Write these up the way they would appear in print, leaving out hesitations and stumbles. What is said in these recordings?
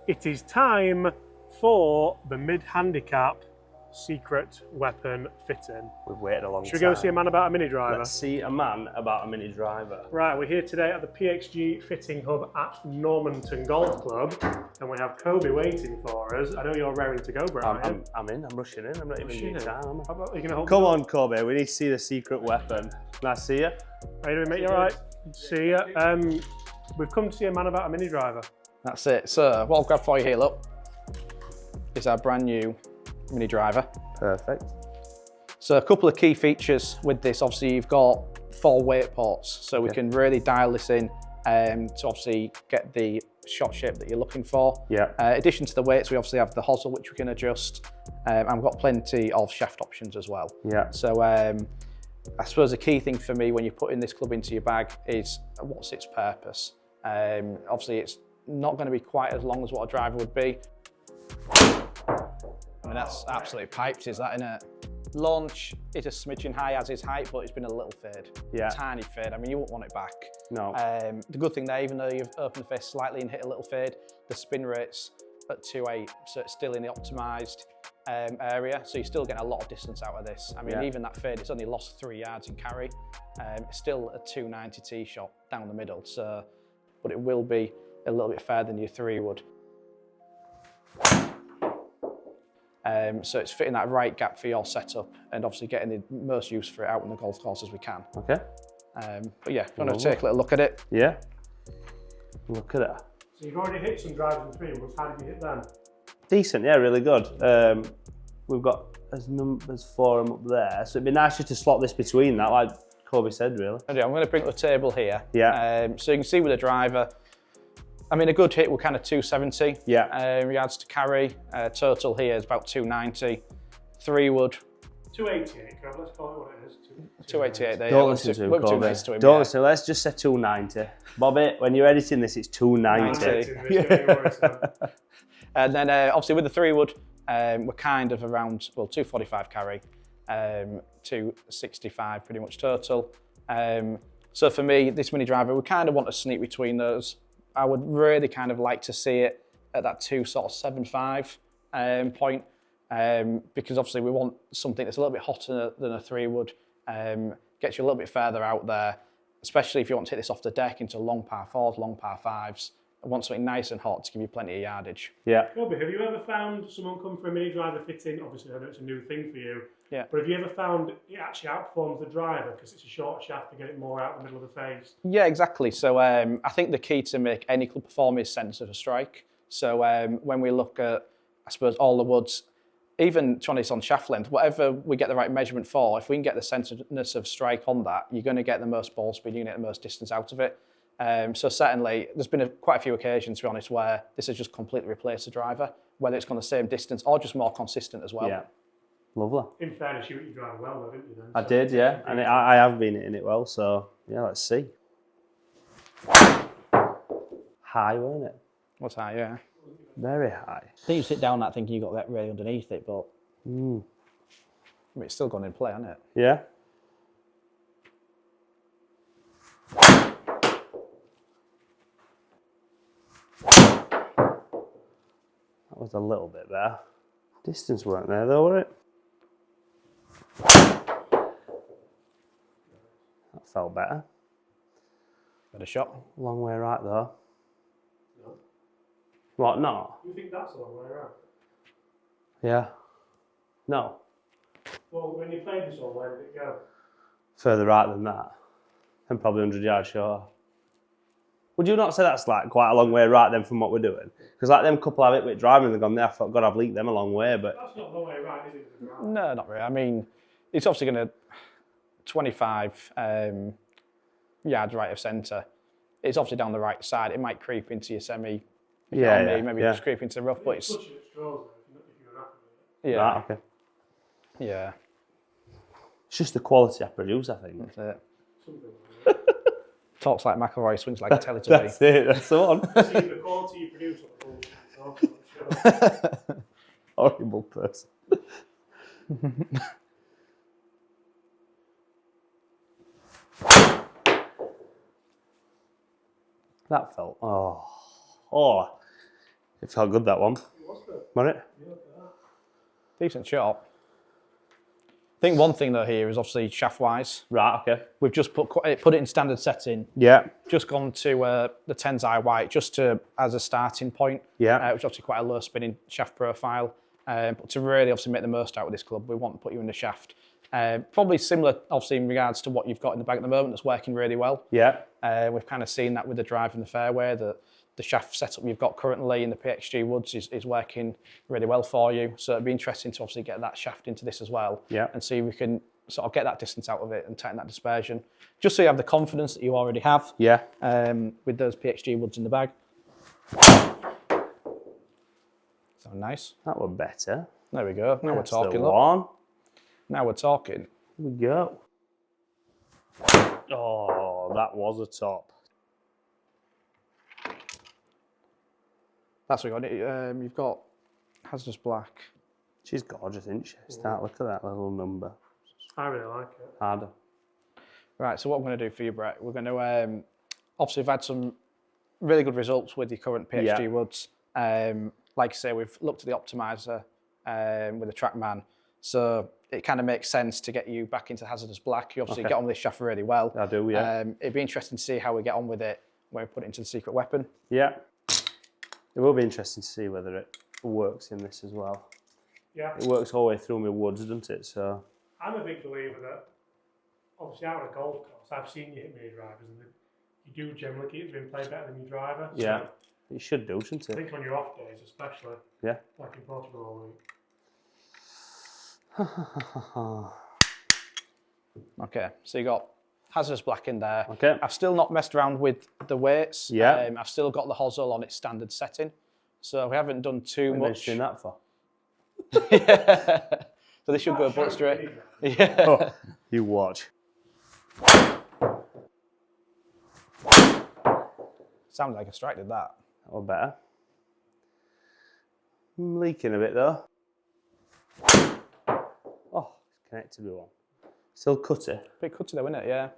It is time for the mid-handicap secret weapon fitting. We've waited a long time. Should we go see a man about a mini driver? Let's see a man about a mini driver. Right, we're here today at the PXG Fitting Hub at Normanton Golf Club, and we have Kobe waiting for us. I know you're raring to go, Brian. I'm rushing in. I'm not even in time, am I? How about, are you gonna hold Come on, Kobe, we need to see the secret weapon. Nice to see you. How you doing, mate? You all right? Good to see you. We've come to see a man about a mini driver. That's it. So what I've grabbed for you here, look, is our brand new mini driver. Perfect. So a couple of key features with this, obviously you've got 4 weight ports, so we can really dial this in to obviously get the shot shape that you're looking for. Yeah. In addition to the weights, we obviously have the hosel which we can adjust, and we've got plenty of shaft options as well. Yeah. So I suppose the key thing for me when you're putting this club into your bag is what's its purpose. Obviously it's not going to be quite as long as what a driver would be. I mean, that's absolutely piped, is that, innit? Launch is a smidgen high as is height, but it's been a little fade. Yeah. Tiny fade. I mean, you won't want it back. No. The good thing there, even though you've opened the face slightly and hit a little fade, the spin rate's at 2.8, so it's still in the optimised area, so you're still getting a lot of distance out of this. I mean, even that fade, it's only lost 3 yards in carry. It's still a 290 tee shot down the middle, so, but it will be a little bit further than your 3 would. So it's fitting that right gap for your setup and obviously getting the most use for it out on the golf course as we can. Okay. But yeah, if you want to take a little look at it. Yeah. Look at it. So you've already hit some drives and 3 woods. How did you hit them? Decent, yeah, really good. We've got as 4 of them up there, so it'd be nice just to slot this between that, like Kobe said, really. I'm going to bring up the table here. Yeah. So you can see with the driver, I mean, a good hit, we're kind of 270 yards to carry. Total here is about 290. 3 wood. 288, let's call it what it is. 288 there. Don't listen to him, Kobe. Don't listen, let's just say 290. Bobby, when you're editing this, it's 290. And then obviously with the 3 wood, we're kind of around, well, 245 carry, 265 pretty much total. So for me, this mini driver, we kind of want to sneak between those. I would really kind of like to see it at that 2.75 point, because obviously we want something that's a little bit hotter than a 3 wood, gets you a little bit further out there, especially if you want to hit this off the deck into long par 4s, long par 5s. I want something nice and hot to give you plenty of yardage. Yeah. Kobe, have you ever found someone come for a mini driver fitting? Obviously, I know it's a new thing for you. Yeah. But have you ever found it actually outperforms the driver because it's a short shaft to get it more out the middle of the face? Yeah, exactly. So I think the key to make any club perform is sense of a strike. So when we look at, I suppose, all the woods, even to be honest on shaft length, whatever we get the right measurement for, if we can get the sensitivity of strike on that, you're going to get the most ball speed, you're going to get the most distance out of it. So certainly, there's been quite a few occasions, to be honest, where this has just completely replaced the driver, whether it's gone the same distance or just more consistent as well. Yeah, lovely. In fairness, you hit your driver well, though, didn't you? Then? I did, yeah, and I have been hitting it well, so yeah, let's see. High, wasn't it? What's high, yeah. Very high. I think you sit down that thinking you've got that really underneath it, but I mean, it's still gone in play, hasn't it? Yeah. That was a little bit there. Distance weren't there though, were it? That felt better. Better shot. Long way right though. No. What, not? You think that's a long way around? Yeah. No. Well, when you played this one, where did it go? Further right than that. And probably 100 yards short. Would you not say that's like quite a long way right then from what we're doing? Because like them couple I've hit with driving, they've gone there, I thought, God, I've leaked them a long way, but... That's not a long way right, is it? No, not really. I mean, it's obviously going to 25 yards right of centre. It's obviously down the right side. It might creep into your semi. Maybe just creep into the rough, but it's... Yeah. Right, okay. Yeah. It's just the quality I produce, I think. That's it. Talks like McElroy, swings like a Teletubby. That's it, that's the one. See, the quality you produce on the Horrible person. That felt, oh. It felt good, that one. Wasn't it? Decent shot. I think one thing though here is obviously shaft-wise. Right, okay. We've just put it in standard setting. Yeah. Just gone to the 10's white just as a starting point. Yeah. Which is obviously quite a low spinning shaft profile. But to really obviously make the most out of this club, we want to put you in the shaft. Probably similar, obviously, in regards to what you've got in the bag at the moment that's working really well. Yeah. We've kind of seen that with the drive in the fairway, that the shaft setup you've got currently in the PXG Woods is working really well for you. So it'd be interesting to obviously get that shaft into this as well. Yeah. And see if we can sort of get that distance out of it and tighten that dispersion. Just so you have the confidence that you already have. Yeah. With those PXG Woods in the bag. So nice. That was better. There we go. Now That's we're talking. the one. Now we're talking. Here we go. Oh, that was a top. That's what we got. You've got Hazardous Black. She's gorgeous, isn't she? Start, look at that little number. I really like it. Harder. Right, so what I'm going to do for you, Brett, we're going to, obviously we've had some really good results with your current PXG Woods. Like I say, we've looked at the optimizer with the TrackMan. So it kind of makes sense to get you back into Hazardous Black. You obviously get on with this shaft really well. I do, yeah. It'd be interesting to see how we get on with it when we put it into the secret weapon. Yeah. It will be interesting to see whether it works in this as well. Yeah. It works all the way through my woods, doesn't it? So I'm a big believer that, obviously, out on a golf course, I've seen you hit mini drivers, and you do generally keep being played better than your driver. So yeah, it should do, shouldn't I it? think on your off days, especially. Yeah. Like in Portugal all week. Okay, so you got Hazardous Black in there. Okay. I've still not messed around with the weights. Yeah. I've still got the hosel on its standard setting. So we haven't done too What are much. you doing that for? Yeah. So this should go butt straight. Yeah. Oh, you watch. Sounded like a strike did that. Or better. I'm leaking a bit though. Oh, it's connected with one. Still cutty. Bit cutty though, isn't it? Yeah.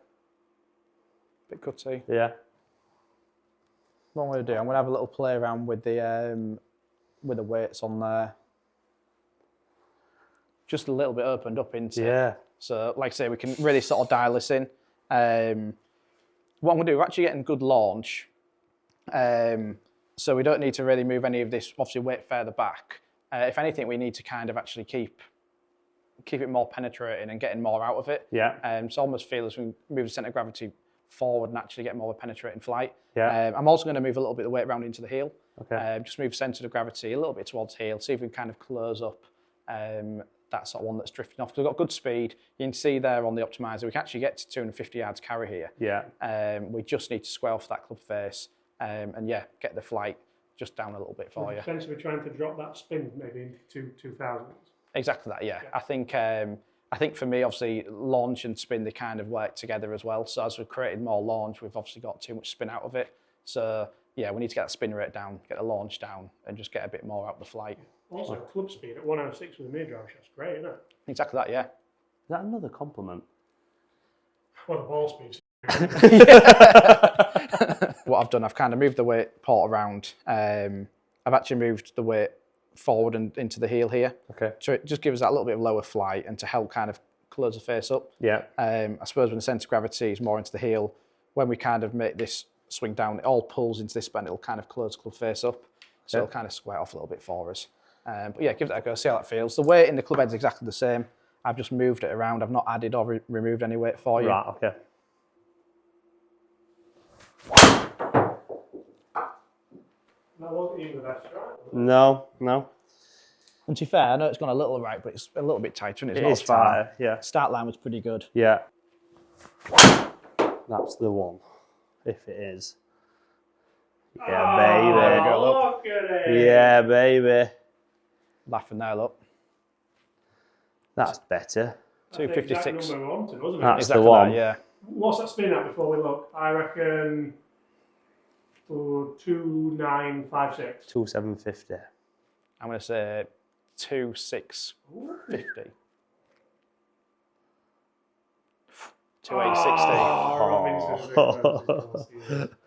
Bit cutty. Yeah. What I'm going to do, I'm going to have a little play around with the weights on there. Just a little bit opened up into it. So, like I say, we can really sort of dial this in. What I'm going to do, we're actually getting good launch. So we don't need to really move any of this, obviously, weight further back. If anything, we need to kind of actually keep it more penetrating and getting more out of it. Yeah. So I almost feel as we move the centre of gravity forward and actually get more of a penetrating flight. Yeah. I'm also going to move a little bit of the weight around into the heel. Okay. Just move centre of gravity a little bit towards heel, see if we can kind of close up that sort of one that's drifting off. Because we've got good speed. You can see there on the optimizer, we can actually get to 250 yards carry here. Yeah. We just need to square off that club face and yeah, get the flight just down a little bit for you. Essentially trying to drop that spin maybe into 2000s. Exactly that, yeah. I think for me, obviously, launch and spin, they kind of work together as well. So as we've created more launch, we've obviously got too much spin out of it. So yeah, we need to get that spin rate down, get the launch down, and just get a bit more out of the flight. Also, club speed at 106 with a mid drive shot's great, isn't it? Exactly that, yeah. Is that another compliment? Well, the ball speed's What I've done, I've kind of moved the weight port around. I've actually moved the weight forward and into the heel here. Okay. So it just gives us that little bit of lower flight and to help kind of close the face up. Yeah. I suppose when the centre of gravity is more into the heel, when we kind of make this swing down, it all pulls into this bend, it'll kind of close the club face up. So it'll kind of square off a little bit for us. But yeah, give that a go, see how that feels. The weight in the club head's exactly the same. I've just moved it around. I've not added or removed any weight for you. Right, okay. That wasn't even the best strike. No, no. And to be fair, I know it's gone a little right, but it's a little bit tighter, and it's It not is as far. tighter, yeah. Start line was pretty good. Yeah. That's the one. If it is. Yeah, baby. Oh, look at it. Yeah, baby. Laughing there, look. That's better. That's the 256. exact number we wanted, wasn't it? That's Exactly the one. that, yeah. What's that spin at before we look? I reckon 2956. 2750. I'm going to say 2650. 2860. Oh, Robinson's a bit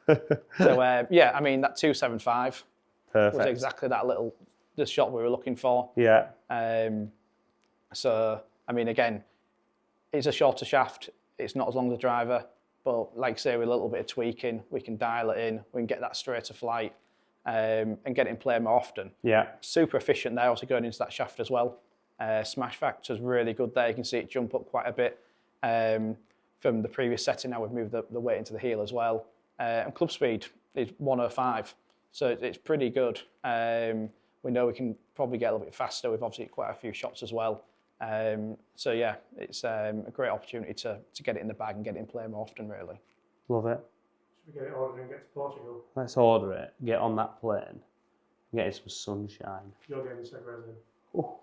close. So yeah, I mean that 275. Perfect. was exactly the shot we were looking for. Yeah. So, I mean, again, it's a shorter shaft. It's not as long as the driver, but like I say, with a little bit of tweaking, we can dial it in. We can get that straighter flight and get it in play more often. Yeah. Super efficient there, also going into that shaft as well. Smash factor is really good there. You can see it jump up quite a bit from the previous setting. Now we've moved the weight into the heel as well. And club speed is 105, so it's pretty good. We know we can probably get a little bit faster. We've obviously quite a few shots as well. So yeah, it's a great opportunity to get it in the bag and get it in play more often, really. Love it. Should we get it ordered and get to Portugal? Let's order it, get on that plane, get it some sunshine. You're getting the seg resin. Oh.